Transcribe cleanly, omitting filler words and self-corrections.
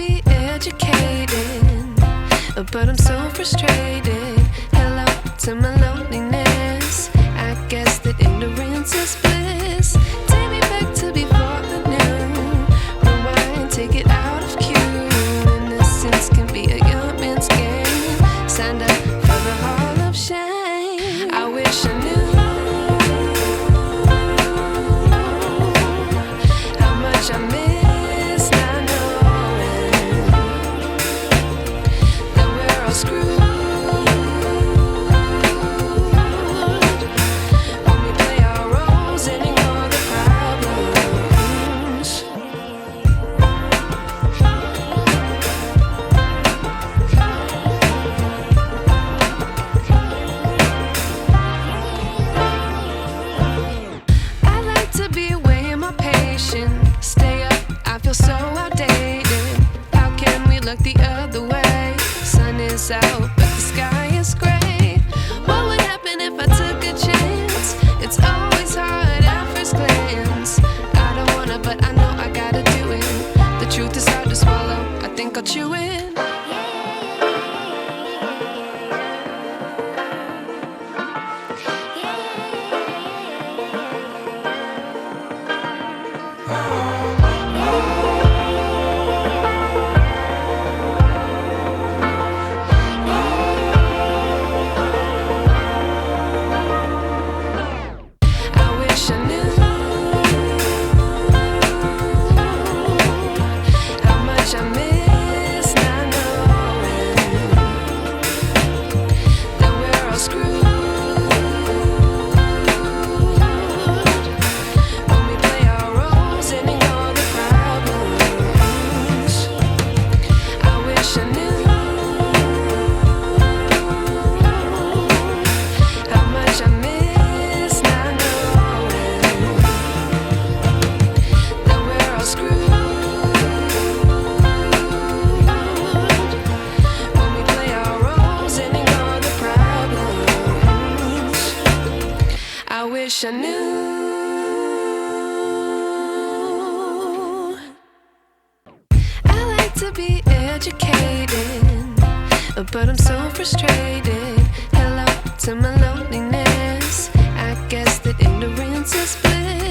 be educated, but I'm so frustrated. Hello to my loneliness. I guess that ignorance is bliss. Take me back to before I knew. Rewind, take it out of cue. Innocence can be a young man's game. Signed up for the hall of shame. I wish I knew how much I miss not knowing that we're all screwed. Stay up, I feel so outdated. How can we look the other way? Sun is out, but the sky is gray. What would happen if I took a chance? It's always hard at first glance. I don't wanna, but I know I gotta do it. The truth is hard to swallow, I think I'll chew it. I wish I knew. I like to be educated, but I'm so frustrated. Hello to my loneliness. I guess that ignorance is bliss.